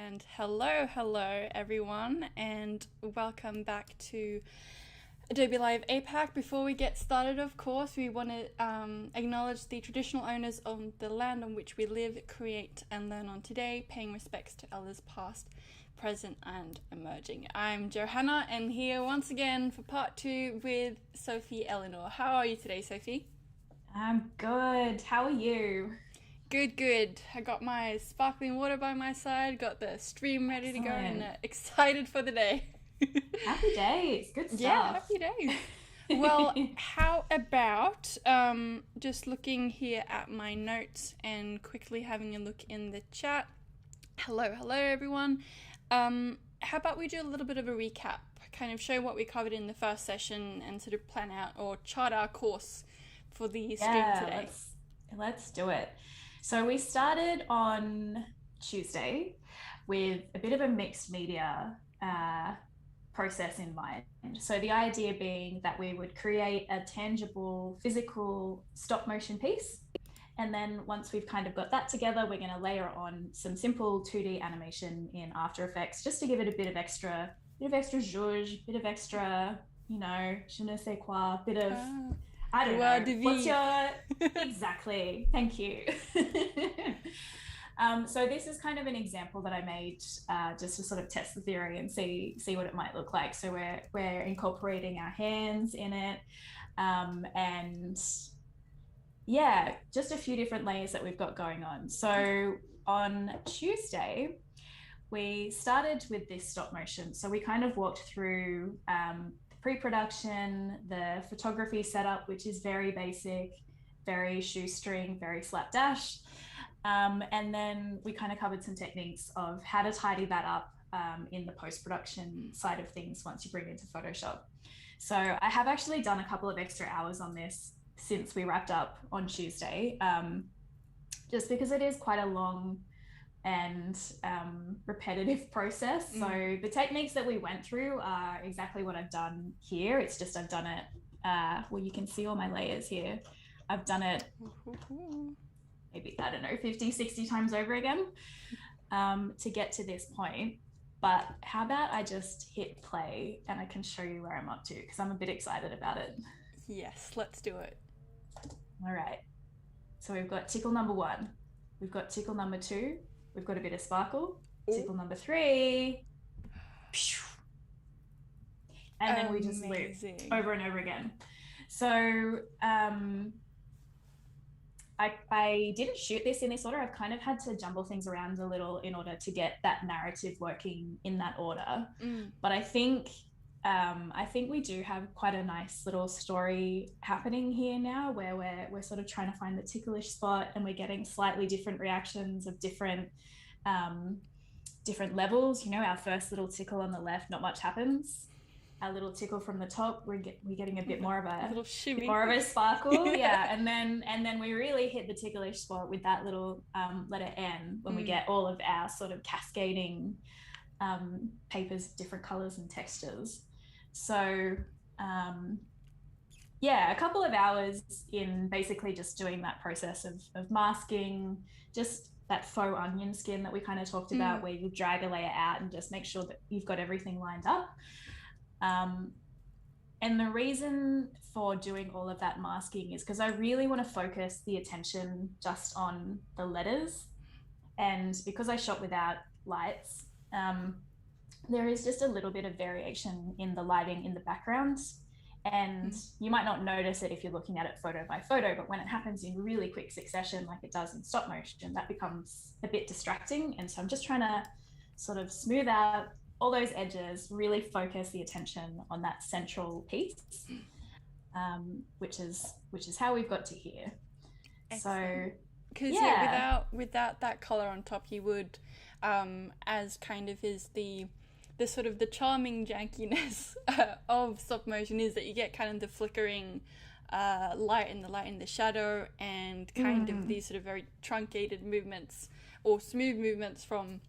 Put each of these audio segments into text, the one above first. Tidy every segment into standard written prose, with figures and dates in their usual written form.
And hello everyone, and welcome back to Adobe Live APAC. Before we get started, of course, we want to acknowledge the traditional owners of the land on which we live, create, and learn on today, paying respects to elders past, present, and emerging. I'm Johanna, and here once again for part 2 with Sophie Elinor. How are you today, Sophie? I'm good. How are you? Good. I got my sparkling water by my side, got the stream ready to go, and Excellent. excited for the day. Happy days. Good Yeah, stuff. happy days. Well, how about just looking here at my notes and quickly having a look in the chat? Hello, everyone. How about we do a little bit of a recap, kind of show what we covered in the first session and sort of plan out or chart our course for the stream Yeah, today. let's do it. So we started on Tuesday with a bit of a mixed media process in mind. So the idea being that we would create a tangible, physical stop motion piece. And then once we've kind of got that together, we're going to layer on some simple 2D animation in After Effects just to give it a bit of extra zhuzh, bit of extra, je ne sais quoi, bit of, Ah, I don't joie know. de What's vivre. your, exactly. Thank you. So this is kind of an example that I made just to sort of test the theory and see what it might look like. So we're incorporating our hands in it, and yeah, just a few different layers that we've got going on. So on Tuesday, we started with this stop motion. So we kind of walked through the pre-production, the photography setup, which is very basic, very shoestring, very slapdash. And then we kind of covered some techniques of how to tidy that up in the post-production side of things once you bring it into Photoshop. So I have actually done a couple of extra hours on this since we wrapped up on Tuesday, just because it is quite a long and repetitive process. So the techniques that we went through are exactly what I've done here. It's just I've done it, well, you can see all my layers here. I've done it maybe, I don't know, 50, 60 times over again to get to this point. But how about I just hit play and I can show you where I'm up to because I'm a bit excited about it. Yes, let's do it. All right. So we've got tickle number 1. We've got tickle number 2. We've got a bit of sparkle. Oh, Tickle number 3. And then we just loop amazing. over and over again. So I didn't shoot this in this order. I've kind of had to jumble things around a little in order to get that narrative working in that order. But I think we do have quite a nice little story happening here now, where we're sort of trying to find the ticklish spot, and we're getting slightly different reactions of different levels. Our first little tickle on the left, not much happens. Our little tickle from the top, we're getting a bit more of A little shimmy. a sparkle, yeah. And then we really hit the ticklish spot with that little letter N when we get all of our sort of cascading papers, different colors and textures. So yeah, a couple of hours in basically just doing that process of masking, just that faux onion skin that we kind of talked about, where you drag a layer out and just make sure that you've got everything lined up. Um, and the reason for doing all of that masking is because I really want to focus the attention just on the letters. And because I shot without lights, there is just a little bit of variation in the lighting in the background. And you might not notice it if you're looking at it photo by photo, but when it happens in really quick succession, like it does in stop motion, that becomes a bit distracting. And so I'm just trying to sort of smooth out all those edges, really focus the attention on that central piece, which is how we've got to here. So Excellent. Because yeah, yeah. without that color on top, you would, as kind of is the sort of the charming jankiness of stop motion is that you get kind of the flickering light in the shadow, and kind of these sort of very truncated movements or smooth movements from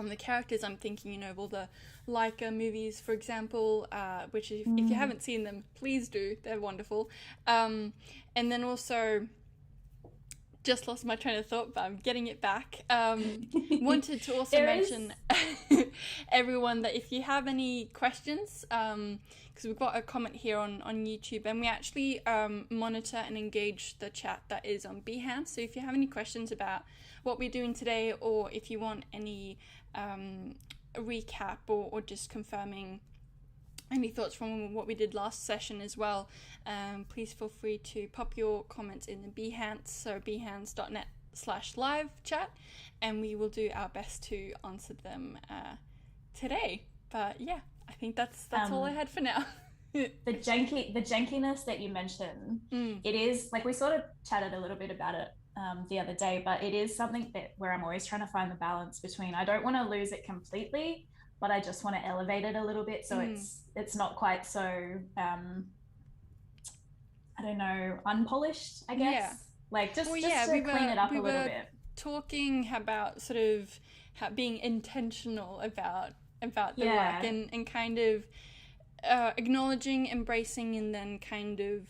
the characters. I'm thinking, of all the Leica movies, for example, which if you haven't seen them, please do. They're wonderful. And then also just lost my train of thought, but I'm getting it back. Wanted to also mention everyone that if you have any questions, because we've got a comment here on YouTube, and we actually monitor and engage the chat that is on Behance. So if you have any questions about what we're doing today, or if you want any recap or just confirming any thoughts from what we did last session as well, please feel free to pop your comments in the Behance, so behance.net/live chat, and we will do our best to answer them today. But yeah, I think that's all I had for now. the jankiness that you mentioned, it is like, we sort of chatted a little bit about it the other day, but it is something where I'm always trying to find the balance between, I don't want to lose it completely, but I just want to elevate it a little bit, so it's not quite so I don't know, unpolished, I guess. Yeah. Like just to clean it up a little bit. Talking about sort of being intentional about the work, and kind of acknowledging, embracing, and then kind of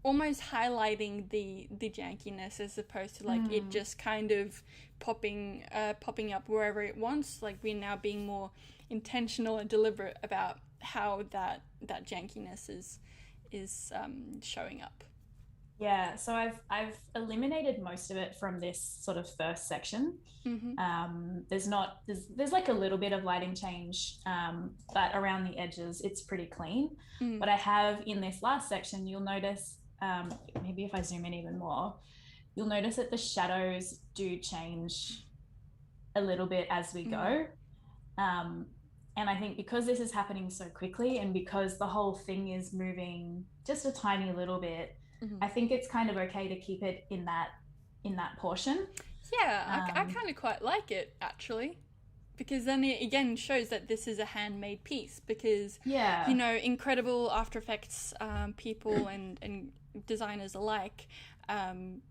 almost highlighting the jankiness, as opposed to like it just kind of popping up wherever it wants. Like, we're now being more intentional and deliberate about how that jankiness is showing up. Yeah, so I've eliminated most of it from this sort of first section. There's like a little bit of lighting change, but around the edges it's pretty clean. But I have, in this last section, you'll notice, maybe if I zoom in even more, you'll notice that the shadows do change a little bit as we go. And I think because this is happening so quickly, and because the whole thing is moving just a tiny little bit, I think it's kind of okay to keep it in that portion. Yeah, I kind of quite like it, actually, because then it again shows that this is a handmade piece, because you know, incredible After Effects people and designers alike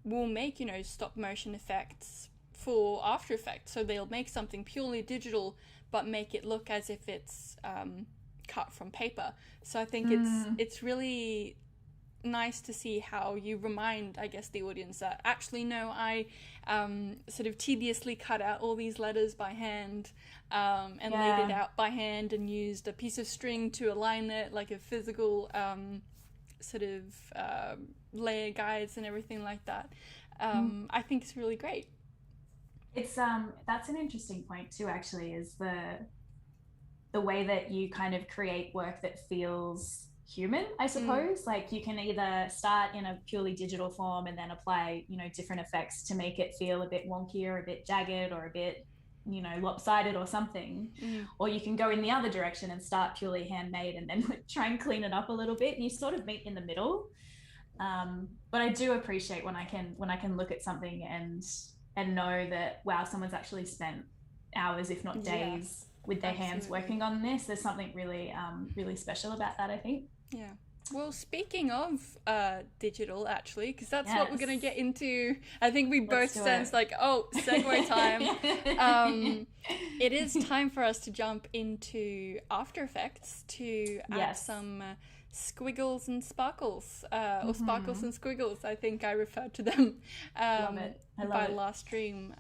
will make, you know, stop motion effects for After Effects. So they'll make something purely digital but make it look as if it's cut from paper. So I think it's really nice to see how you remind, I guess, the audience that actually, no, I sort of tediously cut out all these letters by hand and laid it out by hand and used a piece of string to align it, like a physical sort of layer guides and everything like that. I think it's really great. It's that's an interesting point too, actually, is the way that you kind of create work that feels human, I suppose. Like, you can either start in a purely digital form and then apply, you know, different effects to make it feel a bit wonky or a bit jagged or a bit, you know, lopsided or something, or you can go in the other direction and start purely handmade and then try and clean it up a little bit, and you sort of meet in the middle. But I do appreciate when I can look at something and know that, wow, someone's actually spent hours, if not days, with their hands working on this. There's something really really special about that, I think. Yeah. Well, speaking of digital, actually, because that's what we're going to get into. I think we both sense like, oh, segue time. It is time for us to jump into After Effects to add some squiggles and sparkles, or sparkles and squiggles, I think I referred to them Love it. I love it. last stream.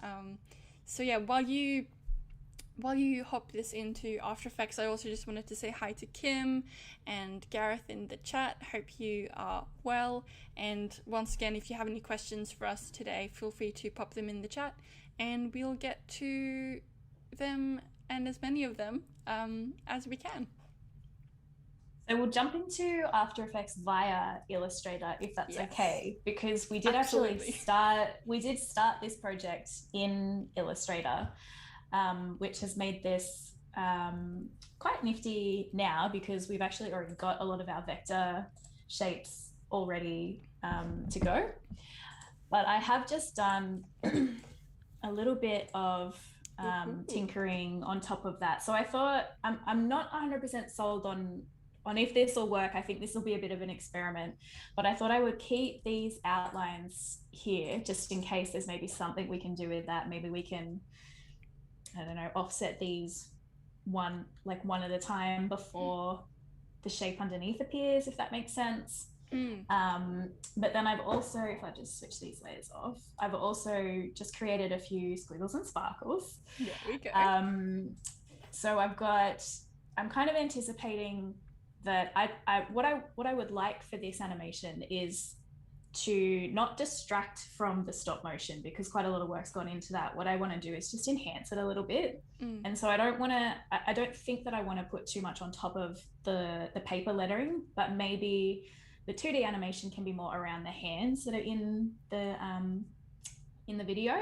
So yeah, while you hop this into After Effects, I also just wanted to say hi to Kim and Gareth in the chat. Hope you are well. And once again, if you have any questions for us today, feel free to pop them in the chat and we'll get to them, and as many of them as we can. So we'll jump into After Effects via Illustrator, if that's okay, because we did start this project in Illustrator, which has made this quite nifty now, because we've actually already got a lot of our vector shapes already to go. But I have just done a little bit of tinkering on top of that. So I thought, I'm not 100% sold on if this will work. I think this will be a bit of an experiment, but I thought I would keep these outlines here just in case there's maybe something we can do with that. Maybe we can, I don't know, offset these one at a time before the shape underneath appears, if that makes sense. But then I've also, if I just switch these layers off, I've also just created a few squiggles and sparkles. There we go. So I'm kind of anticipating that what I would like for this animation is to not distract from the stop motion, because quite a lot of work's gone into that. What I want to do is just enhance it a little bit. And so I don't think that I want to put too much on top of the paper lettering, but maybe the 2D animation can be more around the hands that are in the video.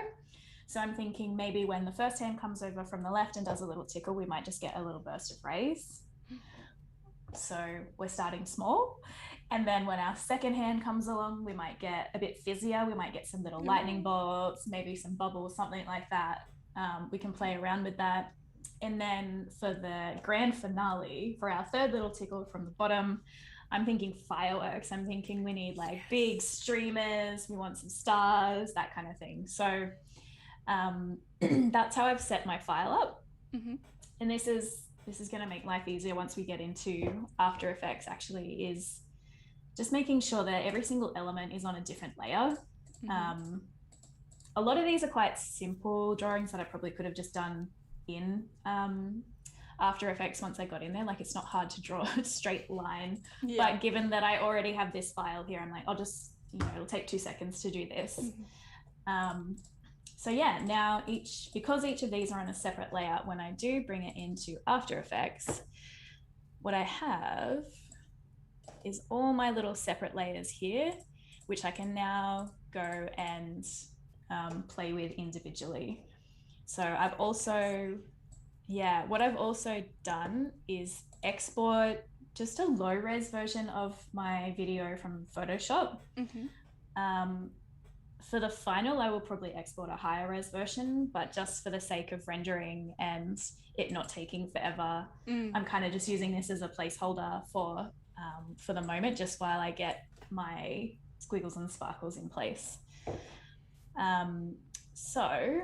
So I'm thinking maybe when the first hand comes over from the left and does a little tickle, we might just get a little burst of rays. So we're starting small. And then when our second hand comes along, we might get a bit fizzier. We might get some little lightning bolts, maybe some bubbles, something like that. We can play around with that. And then for the grand finale, for our third little tickle from the bottom, I'm thinking fireworks. I'm thinking we need like big streamers. We want some stars, that kind of thing. So that's how I've set my file up. And this is going to make life easier once we get into After Effects, actually, is just making sure that every single element is on a different layer. A lot of these are quite simple drawings that I probably could have just done in After Effects once I got in there. Like, it's not hard to draw a straight line. But given that I already have this file here, I'm like, I'll just, it'll take 2 seconds to do this. So yeah, now because each of these are on a separate layout, when I do bring it into After Effects, what I have is all my little separate layers here, which I can now go and play with individually. So I've also, what I've also done is export just a low res version of my video from Photoshop. For the final, I will probably export a higher res version, but just for the sake of rendering and it not taking forever, I'm kind of just using this as a placeholder for the moment, just while I get my squiggles and sparkles in place. So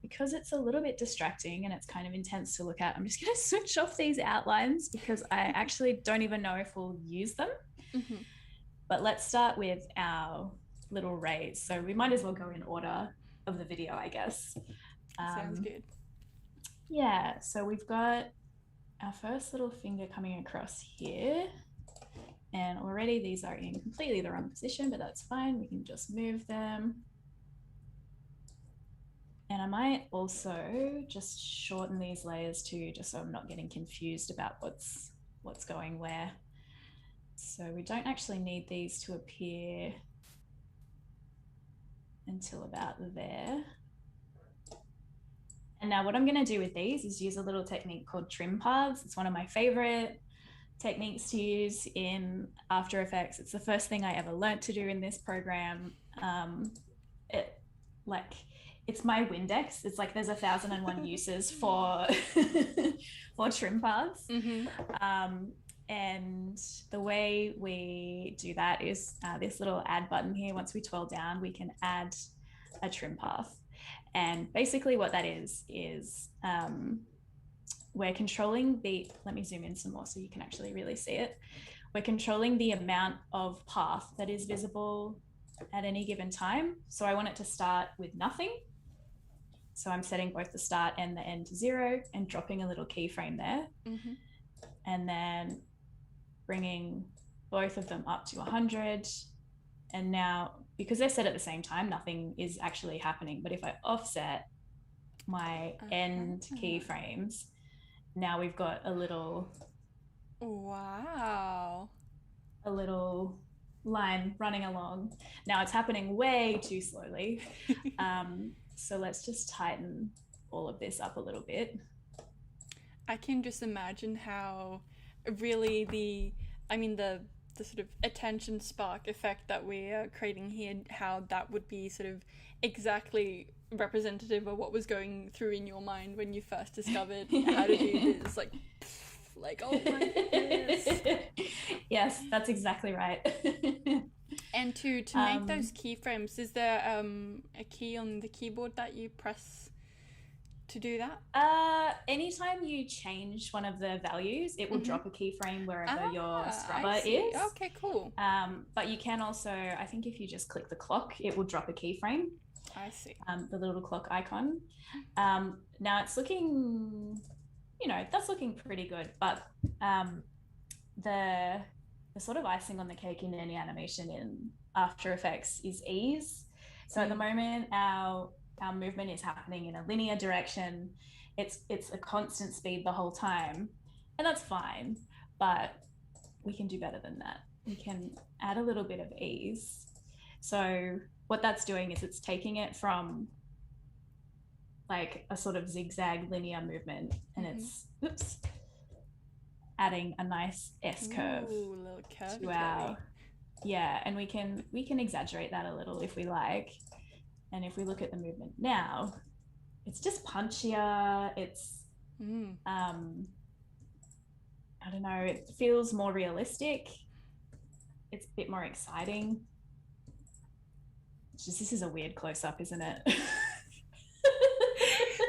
because it's a little bit distracting and it's kind of intense to look at, I'm just going to switch off these outlines because I actually don't even know if we'll use them. But let's start with our little rays. So we might as well go in order of the video, I guess. Sounds good. Yeah, so we've got our first little finger coming across here. And already these are in completely the wrong position, but that's fine. We can just move them. And I might also just shorten these layers too, just so I'm not getting confused about what's going where. So we don't actually need these to appear until about there. And now what I'm going to do with these is use a little technique called trim paths. It's one of my favorite techniques to use in After Effects. It's the first thing I ever learned to do in this program. It's my Windex. It's like there's 1,001 uses for for trim paths. And the way we do that is this little add button here. Once we twirl down, we can add a trim path. And basically what that is we're controlling let me zoom in some more so you can actually really see it. We're controlling the amount of path that is visible at any given time. So I want it to start with nothing. So I'm setting both the start and the end to 0 and dropping a little keyframe there. And then bringing both of them up to 100. And now, because they're set at the same time, nothing is actually happening. But if I offset my end keyframes, now we've got a little line running along. Now it's happening way too slowly. So let's just tighten all of this up a little bit. I can just imagine how really the sort of attention spark effect that we're creating here, how that would be sort of exactly representative of what was going through in your mind when you first discovered how to do this. Like, oh my goodness. Yes, that's exactly right. And to make those keyframes, is there a key on the keyboard that you press to do that? Anytime you change one of the values, it will drop a keyframe wherever your scrubber is. Okay, cool. But you can also, I think if you just click the clock, it will drop a keyframe. I see. The little clock icon. Now it's looking, that's looking pretty good, but the sort of icing on the cake in any animation in After Effects is ease. So at the moment, our movement is happening in a linear direction. It's a constant speed the whole time, and that's fine, but we can do better than that. We can add a little bit of ease. So what that's doing is it's taking it from like a sort of zigzag linear movement, and it's adding a nice S curve to our and we can exaggerate that a little if we like. And if we look at the movement now, it's just punchier. It's I don't know, it feels more realistic. It's a bit more exciting. This is a weird close-up, isn't it?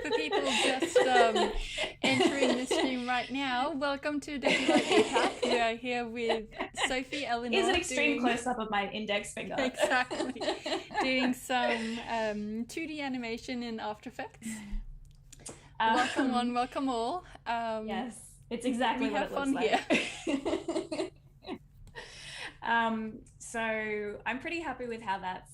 For people just entering the stream right now, welcome to Downright APAC. We are here with Sophie Elinor. It's an extreme close-up of my index finger. Exactly. Doing some 2D animation in After Effects. Welcome one, welcome all. Yes, it's exactly what it looks like. Here. So I'm pretty happy with how that's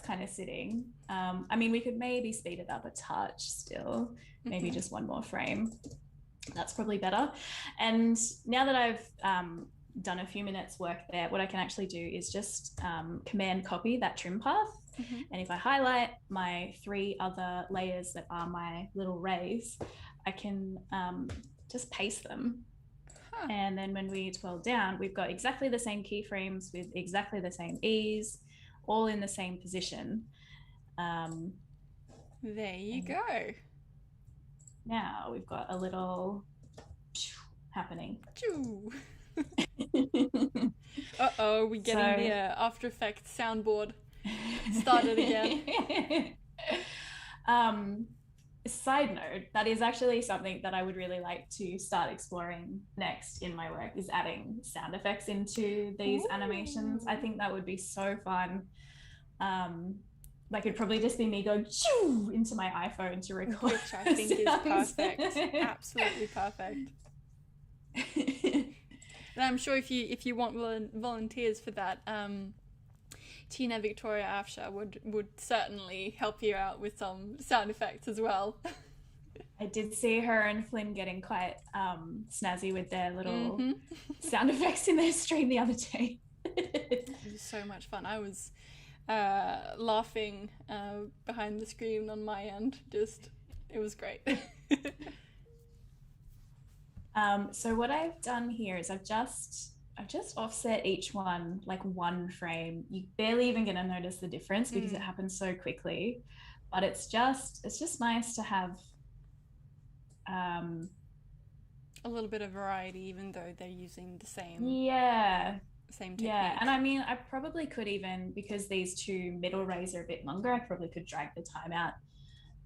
kind of sitting. I mean, we could maybe speed it up a touch still, maybe just one more frame. That's probably better. And now that I've done a few minutes work there, what I can actually do is just command copy that trim path. And if I highlight my 3 other layers that are my little rays, I can just paste them. And then when we twirl down, we've got exactly the same keyframes with exactly the same ease, all in the same position. There you go. Now we've got a little happening. Uh-oh, we're getting the After Effects soundboard started again. Side note, that is actually something that I would really like to start exploring next in my work, is adding sound effects into these animations. I think that would be so fun. Like it'd probably just be me going shoo into my iPhone to record, which I think is perfect. Absolutely perfect. And I'm sure if you want volunteers for that, Tina Victoria Afsha would certainly help you out with some sound effects as well. I did see her and Flynn getting quite snazzy with their little sound effects in their stream the other day. It was so much fun. I was laughing behind the screen on my end. It was great. So what I've done here is I've just offset each one like 1 frame. You're barely even going to notice the difference because it happens so quickly. But it's just nice to have a little bit of variety, even though they're using the same same technique. Yeah, and I mean, I probably could even, because these 2 middle rays are a bit longer, I probably could drag the time out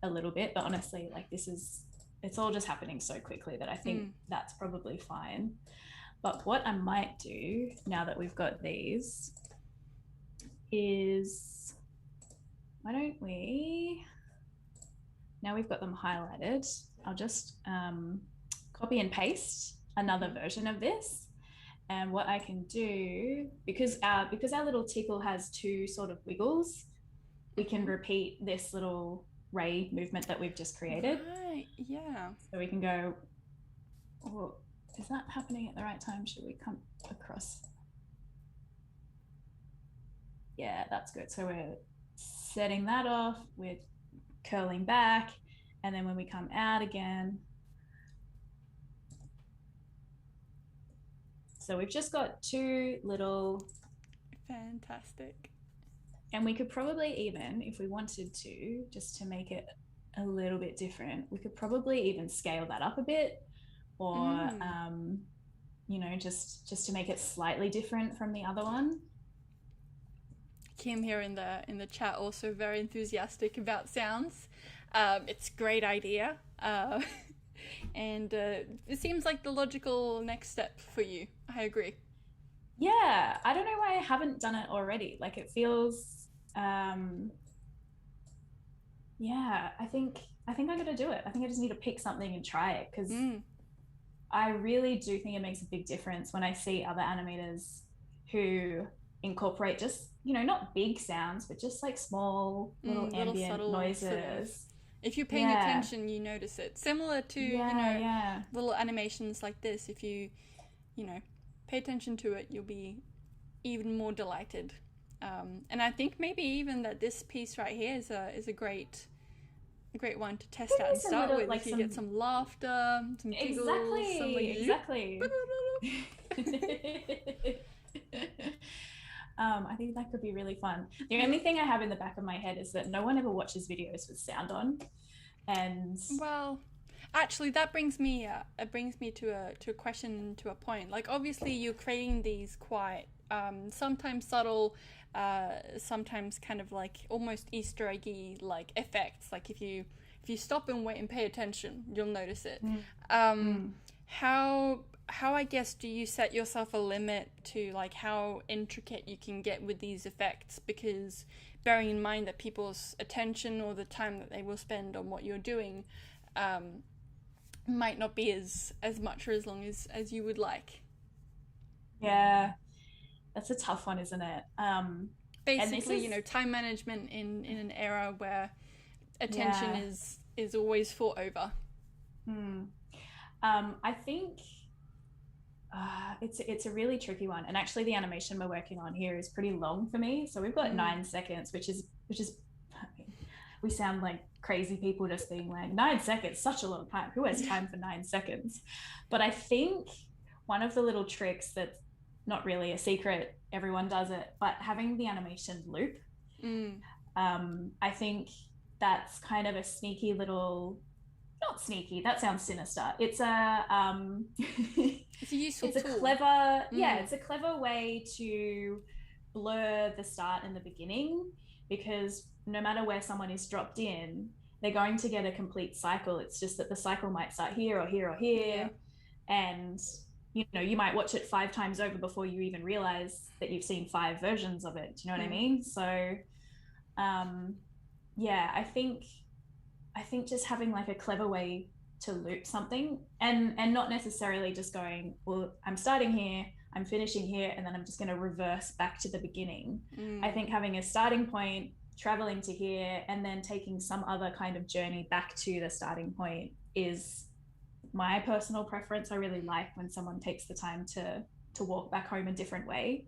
a little bit. But honestly, like it's all just happening so quickly that I think that's probably fine. But what I might do now that we've got these is, why don't we, now we've got them highlighted, I'll just copy and paste another version of this. And what I can do, because our little tickle has 2 sort of wiggles, we can repeat this little ray movement that we've just created. Right, yeah. So we can go, oh, is that happening at the right time? Should we come across? Yeah, that's good. So we're setting that off, we're curling back, and then when we come out again, so we've just got 2 little. Fantastic. And we could probably even, if we wanted to, just to make it a little bit different, we could probably even scale that up a bit, or just to make it slightly different from the other one. Kim here in the chat also very enthusiastic about sounds. It's a great idea. And it seems like the logical next step for you. I agree. Yeah, I don't know why I haven't done it already. Like it feels, yeah, I think I'm gonna do it. I think I just need to pick something and try it because I really do think it makes a big difference when I see other animators who incorporate just, not big sounds, but just like small little little ambient subtle noises. sort of, if you're paying Yeah, attention, you notice it. Similar to, yeah. little animations like this. If you pay attention to it, you'll be even more delighted. And I think maybe even that this piece right here is a great one to test out and start with. Like if you get some laughter, some giggles, Exactly. I think that could be really fun. The only thing I have in the back of my head is that no one ever watches videos with sound on, and well, actually, that brings me to a question, to a point. Like obviously, you're creating these quite sometimes subtle, sometimes kind of like almost Easter eggy like effects. Like if you stop and wait and pay attention, you'll notice it. How I guess do you set yourself a limit to like how intricate you can get with these effects? Because bearing in mind that people's attention or the time that they will spend on what you're doing might not be as much or as long as you would like. Yeah, that's a tough one, isn't it? Basically, time management in an era where attention is always fought over. I think it's a really tricky one, and actually the animation we're working on here is pretty long for me. So we've got 9 seconds, which is I mean, we sound like crazy people just being like 9 seconds, such a long time. Who has time for 9 seconds? But I think one of the little tricks that's not really a secret, everyone does it, but having the animation loop, I think that's kind of a sneaky little, not sneaky, that sounds sinister. It's a it's a useful tool. Clever, it's a clever way to blur the start and the beginning, because no matter where someone is dropped in, they're going to get a complete cycle. It's just that the cycle might start here or here or here, and you might watch it 5 times over before you even realize that you've seen 5 versions of it. Do you know what I mean? So I think just having like a clever way to loop something, and not necessarily just going, well, I'm starting here, I'm finishing here, and then I'm just going to reverse back to the beginning. I think having a starting point, traveling to here, and then taking some other kind of journey back to the starting point is my personal preference. I really like when someone takes the time to walk back home a different way.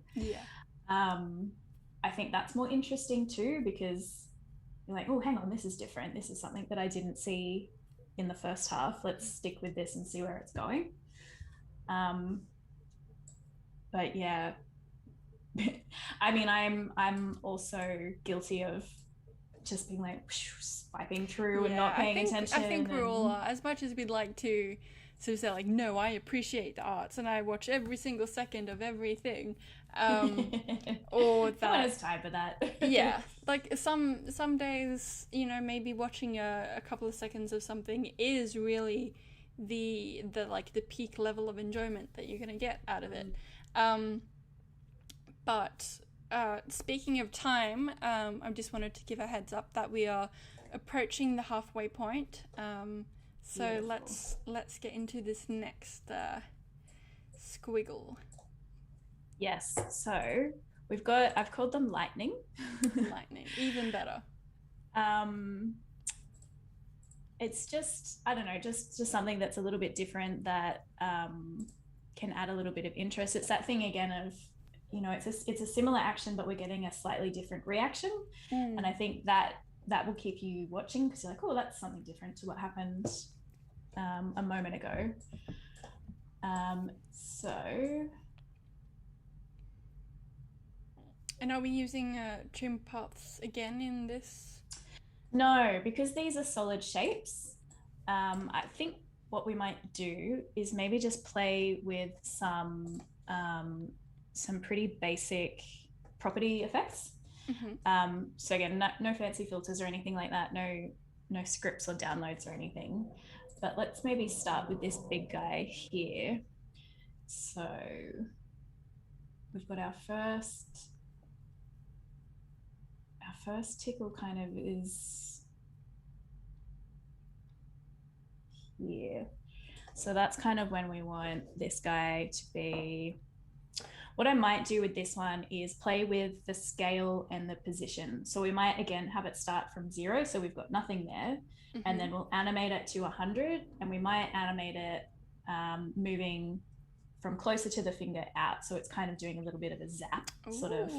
I think that's more interesting too, because you're like, oh, hang on, this is different. This is something that I didn't see in the first half. Let's stick with this and see where it's going. But yeah, I mean, I'm also guilty of just being like swiping through and not paying attention. I think we all are. As much as we'd like to sort of say like, no, I appreciate the arts and I watch every single second of everything. Or that, no one has time for that. like some days, maybe watching a couple of seconds of something is really the peak level of enjoyment that you're gonna get out of it. But speaking of time, I just wanted to give a heads up that we are approaching the halfway point. So let's get into this next squiggle. Yes. So I've called them lightning. Lightning, even better. It's just, I don't know, just something that's a little bit different that can add a little bit of interest. It's that thing again of, it's a similar action, but we're getting a slightly different reaction. And I think that will keep you watching, because you're like, oh, that's something different to what happened a moment ago. And are we using trim paths again in this? No, because these are solid shapes. I think what we might do is maybe just play with some pretty basic property effects. So again, no fancy filters or anything like that. No no scripts or downloads or anything. But let's maybe start with this big guy here. So we've got our first tickle kind of is here. So that's kind of when we want this guy to be. What I might do with this one is play with the scale and the position. So we might, again, have it start from 0. So we've got nothing there. And then we'll animate it to 100. And we might animate it moving from closer to the finger out. So it's kind of doing a little bit of a zap sort of.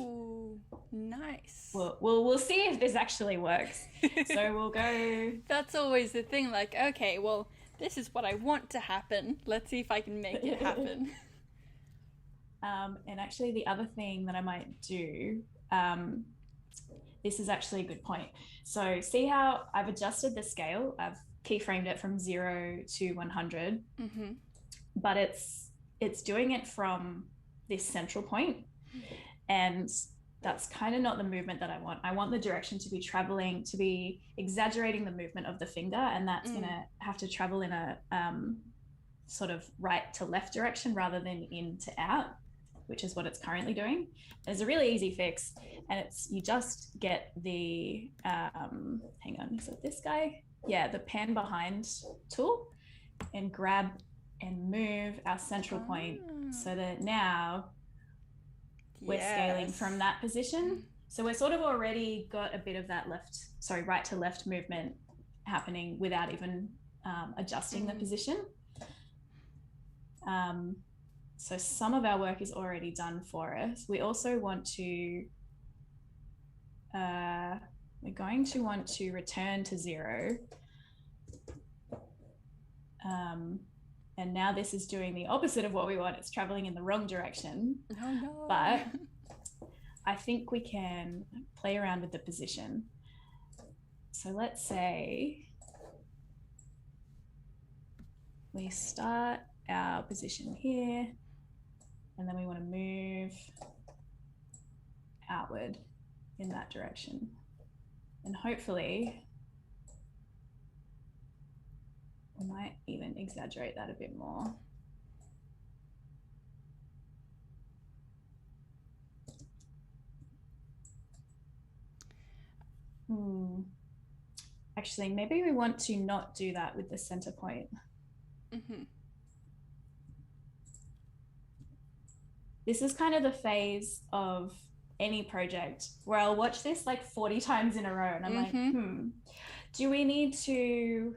Nice. We'll see if this actually works. So we'll go. That's always the thing. Like, okay, well, this is what I want to happen. Let's see if I can make it happen. And actually the other thing that I might do, this is actually a good point. So see how I've adjusted the scale, I've keyframed it from 0 to 100, but it's doing it from this central point, and that's kind of not the movement that I want. I want the direction to be traveling, to be exaggerating the movement of the finger, and that's gonna have to travel in a sort of right to left direction rather than in to out, which is what it's currently doing. There's a really easy fix, and it's you just get the hang on, is it this guy? Yeah, the pan behind tool, and grab and move our central point so that now we're scaling from that position. So we're sort of already got a bit of that right to left movement happening without even adjusting the position. So some of our work is already done for us. We also want to, we're going to want to return to 0. And now this is doing the opposite of what we want. It's traveling in the wrong direction. Oh no. But I think we can play around with the position. So let's say we start our position here, and then we want to move outward in that direction. And hopefully we might even exaggerate that a bit more. Actually, maybe we want to not do that with the center point. This is kind of the phase of any project where I'll watch this like 40 times in a row, and I'm like, do we need to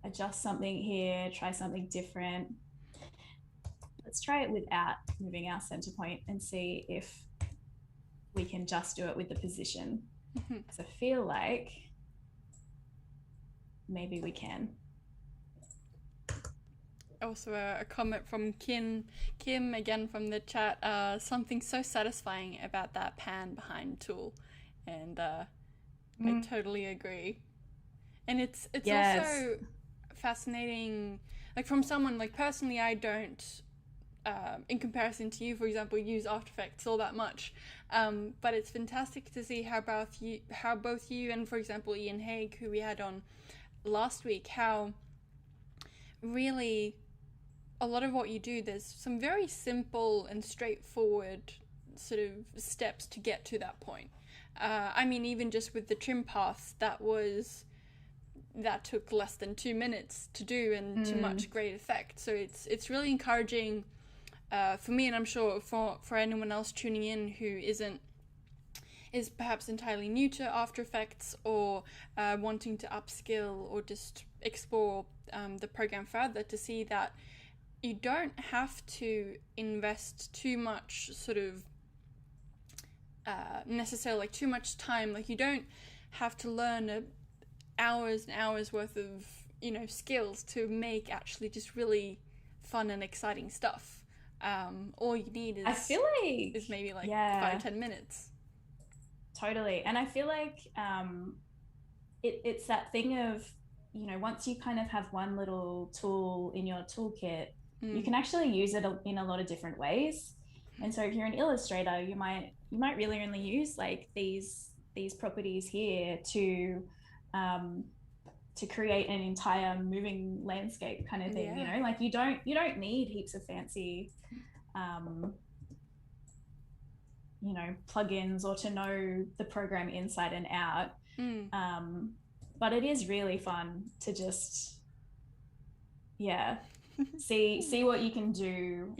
adjust something here, try something different? Let's try it without moving our center point and see if we can just do it with the position. Because I feel like maybe we can. Also a comment from Kim again from the chat, something so satisfying about that pan behind tool, and I totally agree. And it's also fascinating, like from someone, like personally I don't in comparison to you, for example, use After Effects all that much, but it's fantastic to see how both you and, for example, Ian Haig, who we had on last week, how really a lot of what you do, there's some very simple and straightforward sort of steps to get to that point. I mean, even just with the trim paths, that took less than 2 minutes to do, and to much great effect. So it's really encouraging for me, and I'm sure for anyone else tuning in who is perhaps entirely new to After Effects, or wanting to upskill or just explore the program further, to see that you don't have to invest too much sort of necessarily like too much time. Like you don't have to learn hours and hours worth of skills to make actually just really fun and exciting stuff. All you need is, I feel like, is maybe like 5-10 minutes. Totally. And I feel like it's that thing of, once you kind of have one little tool in your toolkit, you can actually use it in a lot of different ways. And so if you're an illustrator, you might really only use like these these properties here to create an entire moving landscape kind of thing. You know, like you don't need heaps of fancy you know, plugins or to know the program inside and out. But it is really fun to just see what you can do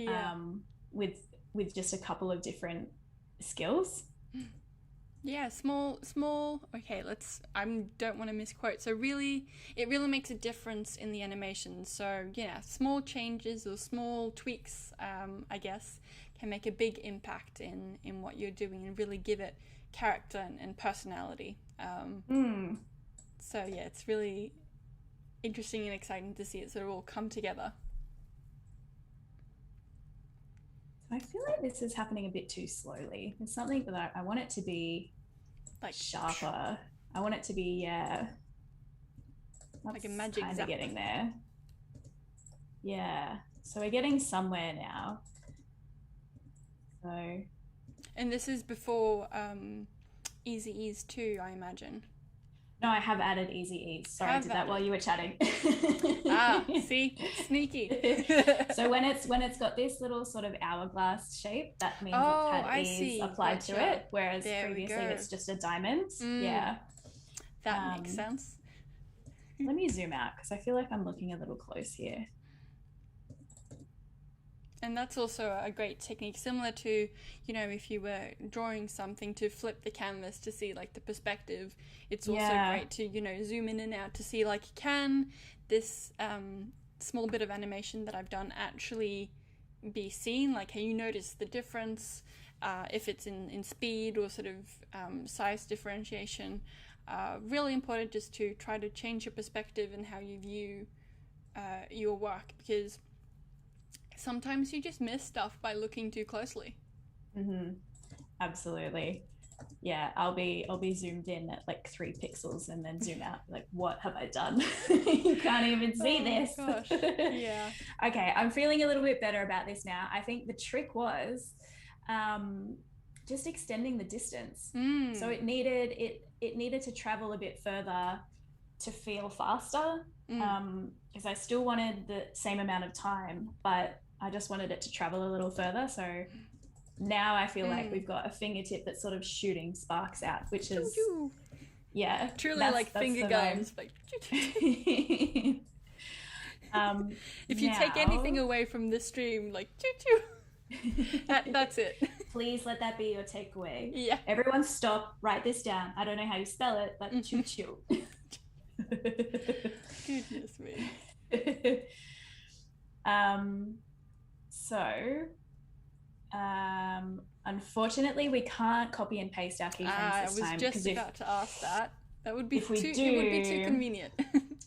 with just a couple of different skills. Yeah, small. Okay, I don't want to misquote. So really, it really makes a difference in the animation. So yeah, small changes or small tweaks, I guess, can make a big impact in what you're doing and really give it character and personality. So yeah, it's really interesting and exciting to see it sort of all come together. I feel like this is happening a bit too slowly. It's something that I want it to be like sharper. I want it to be like a magic kind of getting there. Yeah, so we're getting somewhere now. So, and this is before Easy Ease 2, I imagine. No, I have added Easy Ease. Sorry, I did that while you were chatting. See? Sneaky. So when it's got this little sort of hourglass shape, that means it's had ease applied to it, whereas previously it's just a diamond. Yeah. That makes sense. Let me zoom out because I feel like I'm looking a little close here. And that's also a great technique, similar to, you know, if you were drawing something to flip the canvas to see like the perspective. It's also great to, you know, zoom in and out to see like, can this small bit of animation that I've done actually be seen? Like, can you notice the difference if it's in speed or sort of size differentiation? Really important just to try to change your perspective and how you view your work, because sometimes you just miss stuff by looking too closely. Absolutely. Yeah, I'll be zoomed in at like 3 pixels and then zoom out like, what have I done? You can't even see this. Gosh. Yeah. Okay, I'm feeling a little bit better about this now. I think the trick was just extending the distance. So it needed to travel a bit further to feel faster, because I still wanted the same amount of time, but I just wanted it to travel a little further. So now I feel like we've got a fingertip that's sort of shooting sparks out, which is truly like finger guns. Like if you take anything away from the stream, like that's it. Please let that be your takeaway. Yeah. Everyone stop, write this down. I don't know how you spell it, but choo. Goodness me. Unfortunately, we can't copy and paste our keyframes this time. I was just about to ask that. It would be too convenient.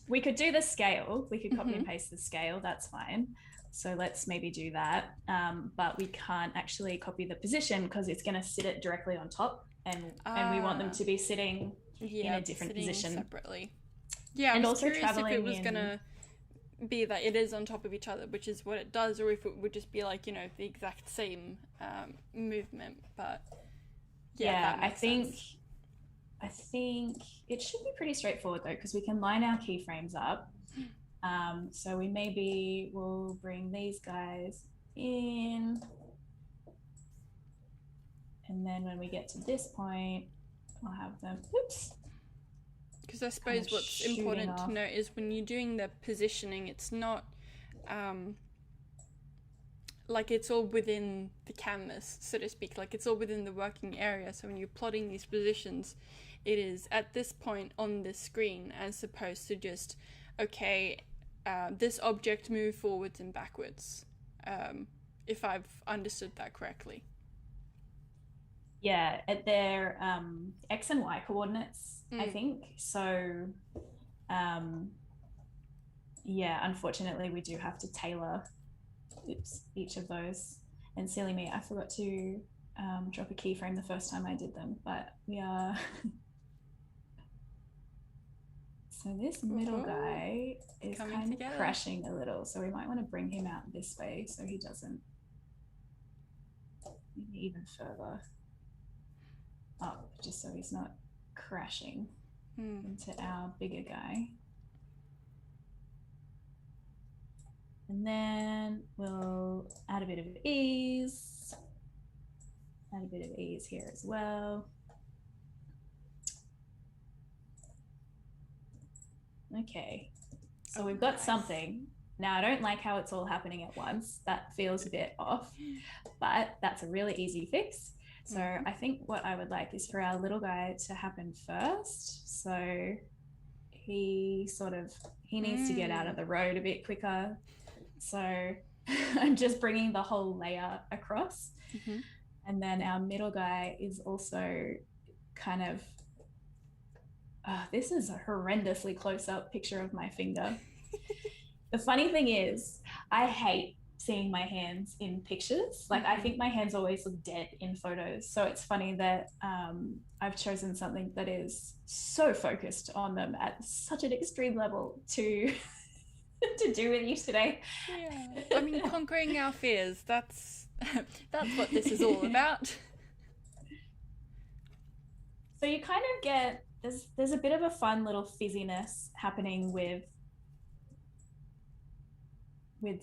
We could do the scale. We could copy and paste the scale. That's fine. So let's maybe do that. But we can't actually copy the position because it's going to sit it directly on top, and we want them to be sitting in a different position separately. Yeah, and also traveling if it was going to be that it is on top of each other, which is what it does, or if it would just be like, you know, the exact same movement. But I think it should be pretty straightforward though, because we can line our keyframes up. So we'll bring these guys in, and then when we get to this point, we'll have them because I suppose what's important to note is when you're doing the positioning, it's not like it's all within the canvas, so to speak, like it's all within the working area. So when you're plotting these positions, it is at this point on the screen, as opposed to just, okay, this object move forwards and backwards, if I've understood that correctly. Yeah, at their X and Y coordinates, I think. So, unfortunately, we do have to tailor each of those. And silly me, I forgot to drop a keyframe the first time I did them, but we are... So this middle guy is kind of crashing a little, so we might want to bring him out this way so he doesn't even further up, just so he's not crashing into our bigger guy. And then we'll add a bit of ease. Add a bit of ease here as well. Okay, so we've got something. Now, I don't like how it's all happening at once. That feels a bit off, but that's a really easy fix. So I think what I would like is for our little guy to happen first. So he needs to get out of the road a bit quicker. So I'm just bringing the whole layer across. And then our middle guy is also kind of, this is a horrendously close-up picture of my finger. The funny thing is, I hate seeing my hands in pictures. Like, I think my hands always look dead in photos. So it's funny that I've chosen something that is so focused on them at such an extreme level to do with you today. Yeah, I mean, conquering our fears, that's what this is all about. So you kind of get, there's a bit of a fun little fizziness happening with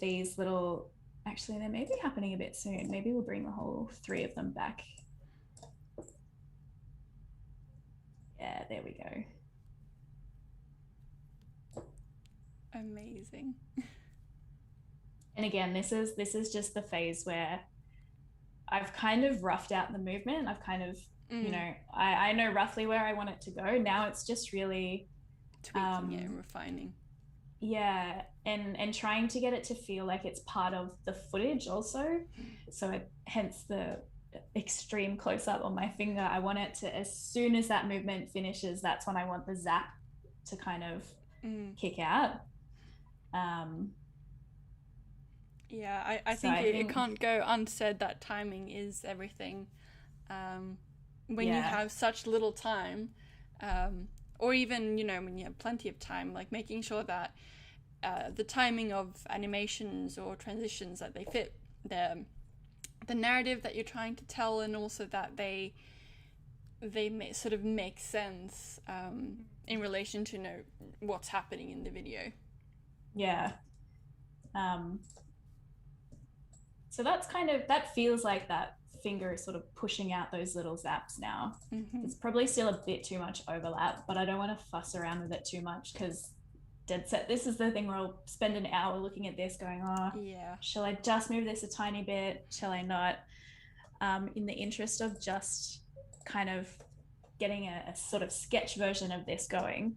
these little, actually they may be happening a bit soon. Maybe we'll bring the whole 3 of them back. Yeah, there we go. Amazing. And again, this is just the phase where I've kind of roughed out the movement. I've kind of, you know, I know roughly where I want it to go. Now it's just really tweaking it, refining. Yeah, and trying to get it to feel like it's part of the footage also. So hence the extreme close-up on my finger. I want it to, as soon as that movement finishes, that's when I want the zap to kind of kick out. Yeah, I think it can't go unsaid that timing is everything. When you have such little time, or even, you know, when you have plenty of time, like making sure that the timing of animations or transitions, that they fit the narrative that you're trying to tell, and also that they sort of make sense in relation to, you know, what's happening in the video. Yeah. So that's kind of, that feels like that finger is sort of pushing out those little zaps now. It's probably still a bit too much overlap, but I don't want to fuss around with it too much, because dead set, this is the thing where I'll spend an hour looking at this going, shall I just move this a tiny bit? Shall I not? In the interest of just kind of getting a sort of sketch version of this going,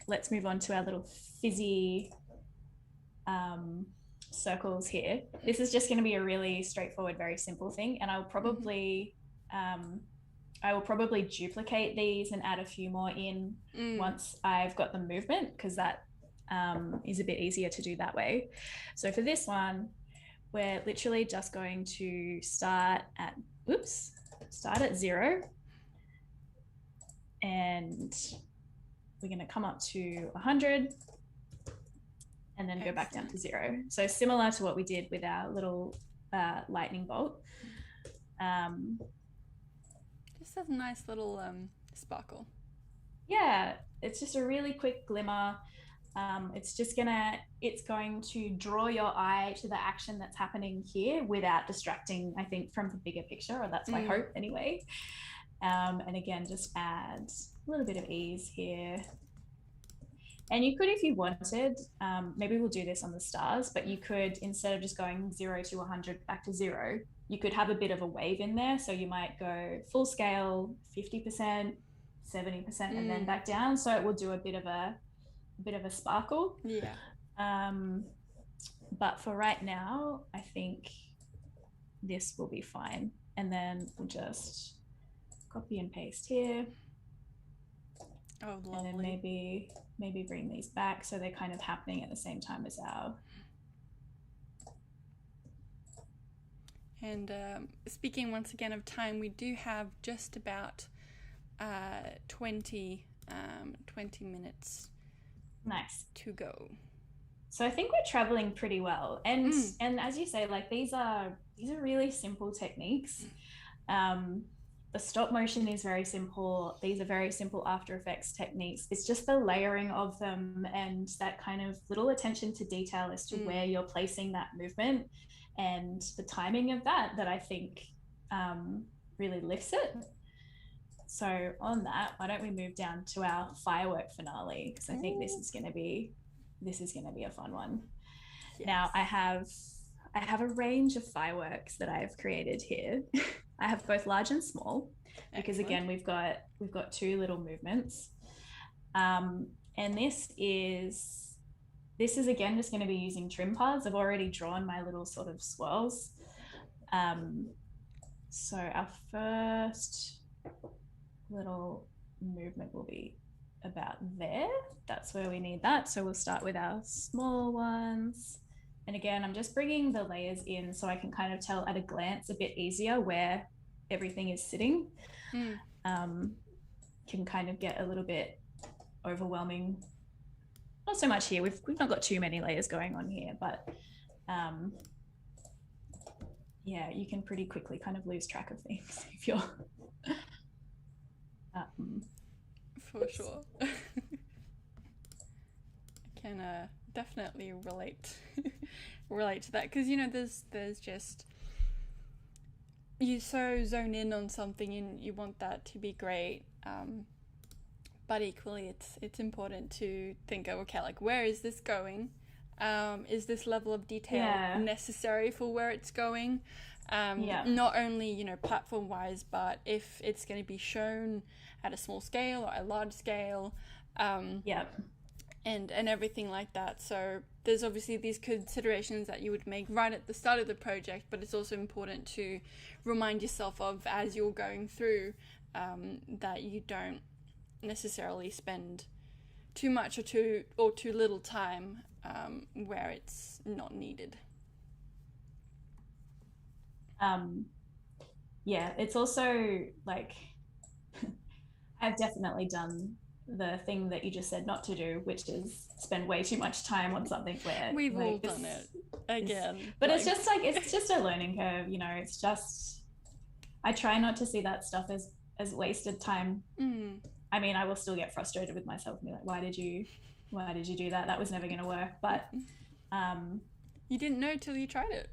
let's move on to our little fizzy circles here. This is just going to be a really straightforward, very simple thing, and I'll probably I will probably duplicate these and add a few more in once I've got the movement, because that is a bit easier to do that way. So for this one, we're literally just going to start at 0, and we're going to come up to 100 and then go back down to 0. So similar to what we did with our little lightning bolt. Just has a nice little sparkle. Yeah, it's just a really quick glimmer. It's going to draw your eye to the action that's happening here without distracting, I think, from the bigger picture, or that's my hope anyway. And again, just add a little bit of ease here. And you could, if you wanted, maybe we'll do this on the stars, but you could, instead of just going 0 to 100 back to 0, you could have a bit of a wave in there. So you might go full scale, 50%, 70%, and then back down. So it will do a bit of a sparkle. Yeah. But for right now, I think this will be fine. And then we'll just copy and paste here. Oh, lovely. And then maybe bring these back so they're kind of happening at the same time as our. And speaking once again of time, we do have just about 20 minutes. Nice. To go. So I think we're traveling pretty well. And as you say, like these are really simple techniques. the stop motion is very simple. These are very simple After Effects techniques. It's just the layering of them and that kind of little attention to detail as to where you're placing that movement and the timing of that I think really lifts it. So on that, why don't we move down to our firework finale? Because I think this is going to be a fun one. Yes. Now I have a range of fireworks that I've created here. I have both large and small, because again, we've got 2 little movements. And this is again just going to be using trim paths. I've already drawn my little sort of swirls. So our first little movement will be about there. That's where we need that. So we'll start with our small ones. And again, I'm just bringing the layers in so I can kind of tell at a glance a bit easier where everything is sitting. Can kind of get a little bit overwhelming. Not so much here. We've not got too many layers going on here, but yeah, you can pretty quickly kind of lose track of things if you're for sure. I can definitely relate to that, because you know there's just, you so zone in on something and you want that to be great, but equally it's important to think of, okay, like, where is this going? Is this level of detail necessary for where it's going? Not only, you know, platform wise, but if it's going to be shown at a small scale or a large scale, and everything like that. So there's obviously these considerations that you would make right at the start of the project, but it's also important to remind yourself of as you're going through, that you don't necessarily spend too much or too little time where it's not needed. It's also like I've definitely done the thing that you just said not to do, which is spend way too much time on something where we've all done it again. But it's just a learning curve, you know. It's just, I try not to see that stuff as wasted time. I mean, I will still get frustrated with myself and be like, why did you do that? That was never going to work. But you didn't know till you tried it.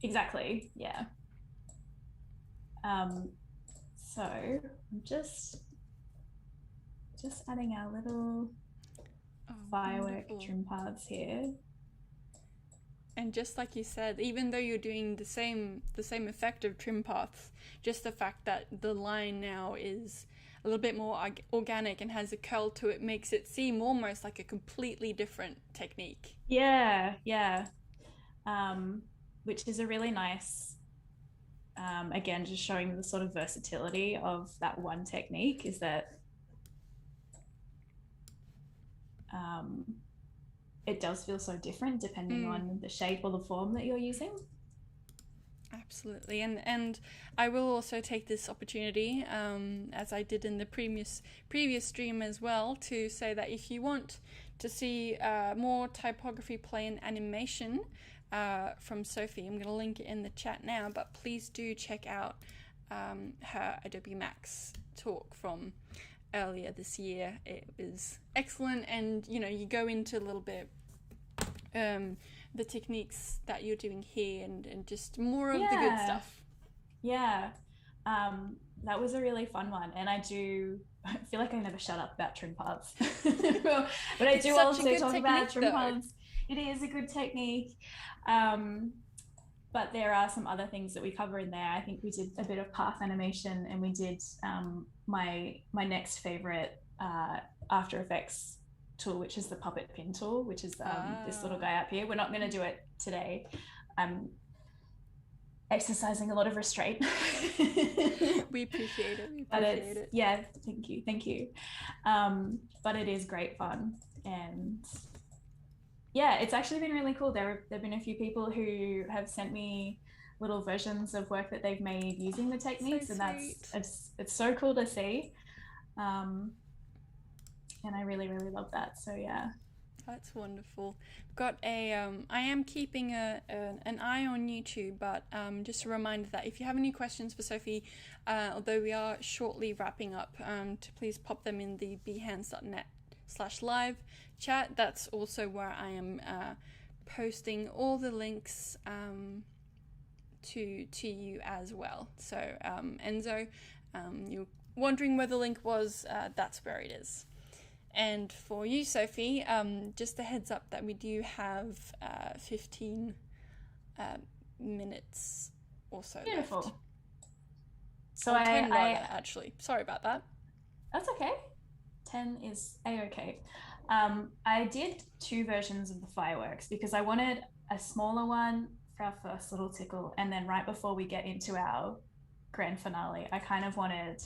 Exactly. Yeah. So I'm just adding our little firework trim paths here. And just like you said, even though you're doing the same effect of trim paths, just the fact that the line now is a little bit more organic and has a curl to it makes it seem almost like a completely different technique. Yeah. Which is a really nice, again, just showing the sort of versatility of that one technique, is that it does feel so different depending on the shape or the form that you're using. Absolutely. And I will also take this opportunity, as I did in the previous stream as well, to say that if you want to see more typography play and animation from Sophie, I'm going to link it in the chat now, but please do check out her Adobe Max talk from earlier this year. It was excellent, and you know, you go into a little bit the techniques that you're doing here and just more of the good stuff. That was a really fun one, and I feel like I never shut up about trim paths. But I do also talk about trim paths. It is a good technique, but there are some other things that we cover in there. I think we did a bit of path animation, and we did my next favorite After Effects tool, which is the puppet pin tool, which is this little guy up here. We're not going to do it today. I'm exercising a lot of restraint. We appreciate it. Yeah, thank you. But it is great fun, and yeah, it's actually been really cool. There have been a few people who have sent me little versions of work that they've made using the techniques, so and it's so cool to see. And I really, really love that. So yeah. That's wonderful. Got a I am keeping an eye on YouTube, but just a reminder that if you have any questions for Sophie, although we are shortly wrapping up, to please pop them in the behance.net/live chat. That's also where I am posting all the links to you as well. So Enzo, you're wondering where the link was, that's where it is. And for you, Sophie, just a heads up that we do have 15 minutes or so Beautiful. left. So 10 rather, actually. Sorry about that. That's okay. 10 is a-okay. I did 2 versions of the fireworks because I wanted a smaller one for our first little tickle, and then right before we get into our grand finale, I kind of wanted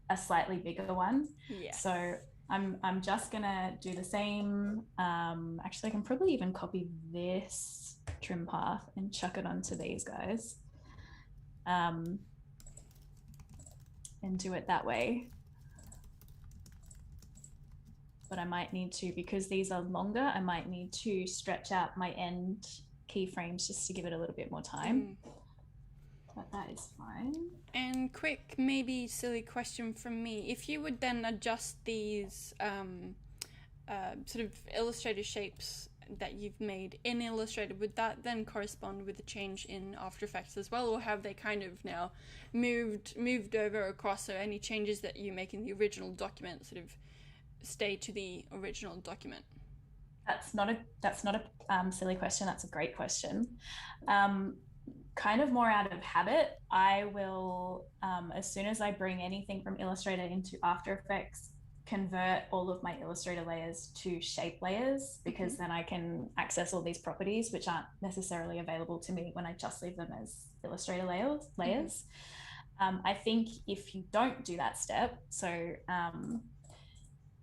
a slightly bigger one. Yeah. So I'm just gonna do the same. Actually, I can probably even copy this trim path and chuck it onto these guys, and do it that way. But I might need to, because these are longer, I might need to stretch out my end keyframes just to give it a little bit more time. But that is fine. And quick, maybe silly question from me. If you would then adjust these sort of Illustrator shapes that you've made in Illustrator, would that then correspond with the change in After Effects as well, or have they kind of now moved over across? So any changes that you make in the original document sort of stay to the original document? That's not a silly question. That's a great question. Kind of more out of habit, I will, as soon as I bring anything from Illustrator into After Effects, convert all of my Illustrator layers to shape layers, because then I can access all these properties which aren't necessarily available to me when I just leave them as Illustrator layers. I think if you don't do that step, so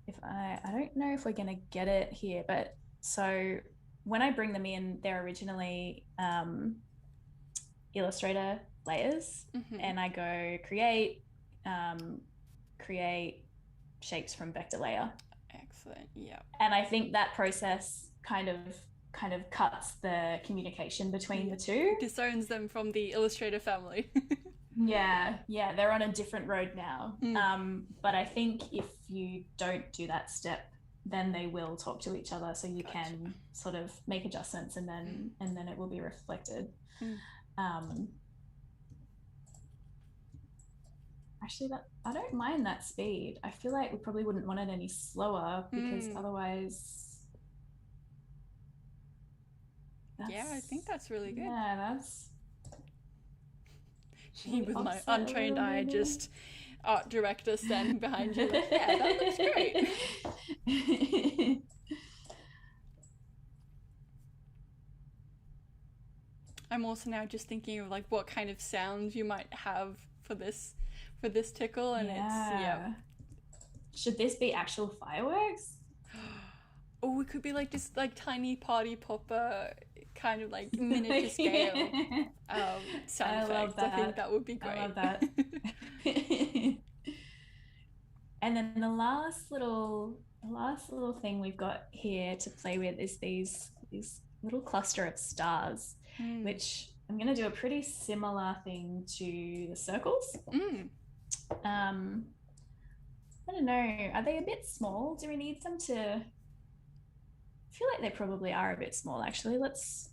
if I don't know if we're going to get it here, but so when I bring them in, they're originally Illustrator layers, and I go create shapes from vector layer. Excellent. Yeah. And I think that process kind of cuts the communication between the two. Disowns them from the Illustrator family. Yeah, they're on a different road now. But I think if you don't do that step, then they will talk to each other, so you can sort of make adjustments, and then it will be reflected. Actually, that I don't mind that speed. I feel like we probably wouldn't want it any slower, because otherwise. Yeah, I think that's really good. Yeah, that's. Me with my untrained eye, just art director standing behind you, like, yeah, that looks great. I'm also now just thinking of like what kind of sounds you might have for this tickle, and Should this be actual fireworks? Oh, it could be like just like tiny party popper, kind of like miniature scale sound effects. I think that would be great. I love that. And then the last little thing we've got here to play with is these little cluster of stars, which I'm going to do a pretty similar thing to the circles. I don't know. Are they a bit small? Do we need them to? I feel like they probably are a bit small, actually. Let's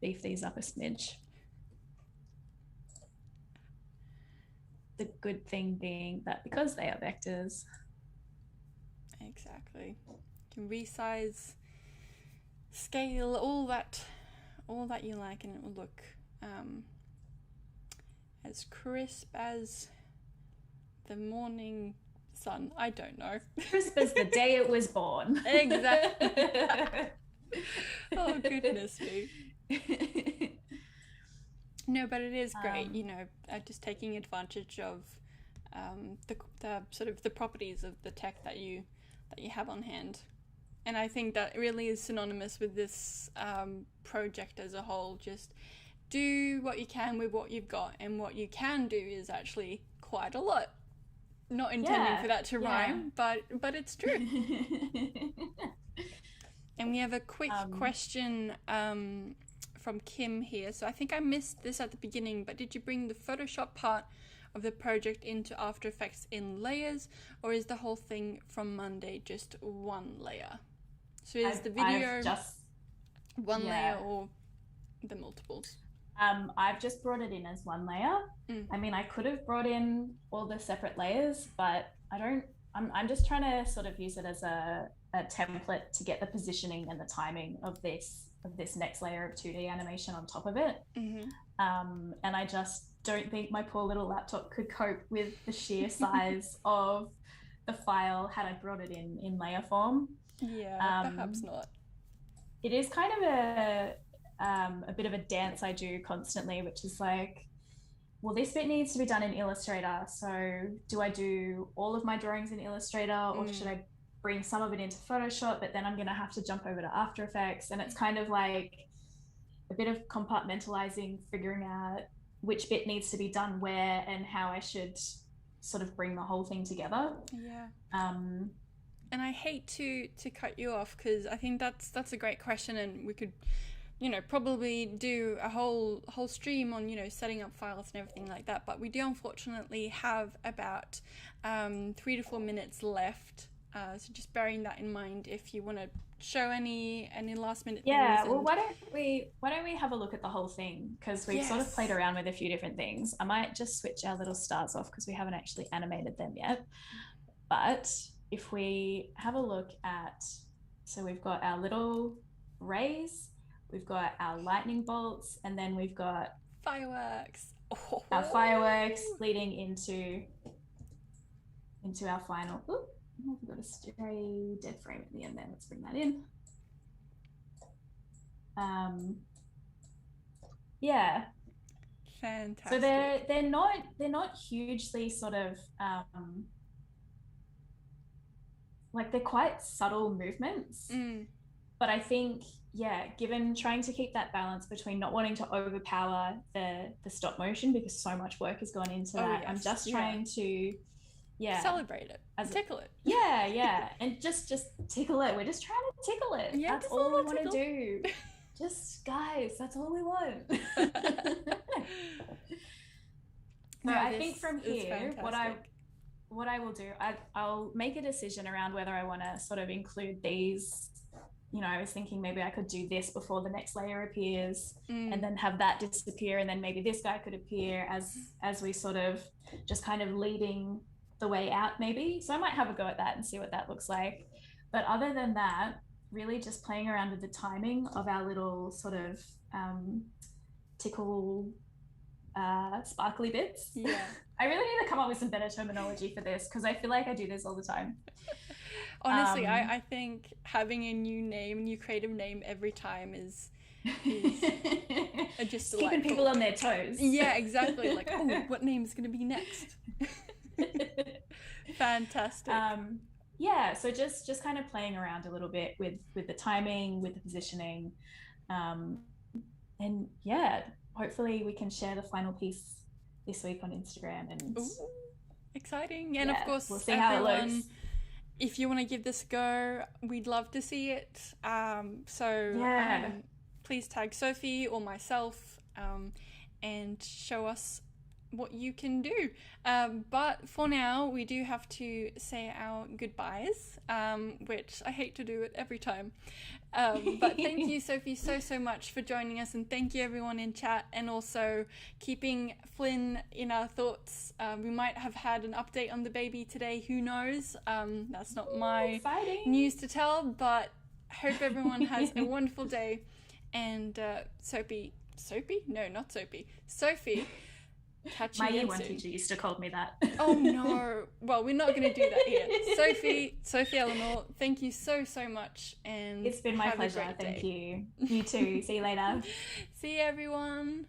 beef these up a smidge. The good thing being that because they are vectors. Exactly. You can resize, scale, all that you like, and it will look as crisp as the morning sun. I don't know. Crisp as the day it was born. Exactly. Oh, goodness me. No, but it is great, just taking advantage of the sort of the properties of the tech that you have on hand. And I think that really is synonymous with this project as a whole. Just do what you can with what you've got, and what you can do is actually quite a lot. not intending for that to rhyme, but it's true. And we have a quick question from Kim here. So I think I missed this at the beginning, but did you bring the Photoshop part of the project into After Effects in layers, or is the whole thing from Monday just one layer? So is the video just one layer or the multiples? I've just brought it in as one layer. I mean, I could have brought in all the separate layers, but I'm just trying to sort of use it as a template to get the positioning and the timing of this next layer of 2D animation on top of it. And I just don't think my poor little laptop could cope with the sheer size of the file had I brought it in layer form. Yeah, perhaps not. It is kind of a bit of a dance I do constantly, which is like, well, this bit needs to be done in Illustrator. So do I do all of my drawings in Illustrator, or should I bring some of it into Photoshop, but then I'm going to have to jump over to After Effects? And it's kind of like a bit of compartmentalizing, figuring out which bit needs to be done where and how I should sort of bring the whole thing together. Yeah. And I hate to cut you off, because I think that's a great question, and we could, you know, probably do a whole stream on, you know, setting up files and everything like that. But we do unfortunately have about 3 to 4 minutes left. So just bearing that in mind, if you want to show any last minute things. Yeah, well, why don't we have a look at the whole thing, because we've sort of played around with a few different things. I might just switch our little stars off because we haven't actually animated them yet. But if we have a look at, so we've got our little rays, we've got our lightning bolts, and then we've got fireworks. Our fireworks leading into our final. Ooh, we've got a stray dead frame at the end there. Let's bring that in. Yeah. Fantastic. So they're not hugely sort of like, they're quite subtle movements. But I think, given trying to keep that balance between not wanting to overpower the stop motion, because so much work has gone into that. I'm just trying to celebrate it, tickle it. And just tickle it. We're just trying to tickle it. That's all we want to do. Just, guys, that's all we want. So I think from here, what I will do, I'll make a decision around whether I want to sort of include these. You know, I was thinking maybe I could do this before the next layer appears, and then have that disappear, and then maybe this guy could appear as we sort of just kind of leading the way out, maybe. So I might have a go at that and see what that looks like. But other than that, really just playing around with the timing of our little sort of tickle sparkly bits. Yeah. I really need to come up with some better terminology for this, because I feel like I do this all the time. Honestly, I think having a new creative name every time is just keeping people on their toes. Yeah, exactly. Like, oh, what name is going to be next? Fantastic. So just kind of playing around a little bit with the timing, with the positioning, and hopefully we can share the final piece this week on Instagram. And exciting. And of course, we'll see how it looks. If you want to give this a go, we'd love to see it. Please tag Sophie or myself and show us what you can do. But for now, we do have to say our goodbyes, which I hate to do it every time. But thank you, Sophie, so much for joining us, and thank you everyone in chat, and also keeping Flynn in our thoughts. We might have had an update on the baby today, who knows? That's not my news to tell, but I hope everyone has a wonderful day. And Sophie, no, not Sophie, Sophie, catch you my again year one soon. teacher used to call me that. Oh no, well, we're not going to do that here. Sophie Elinor, thank you so much, and it's been my pleasure. Thank you. You too. See you later. See you, everyone.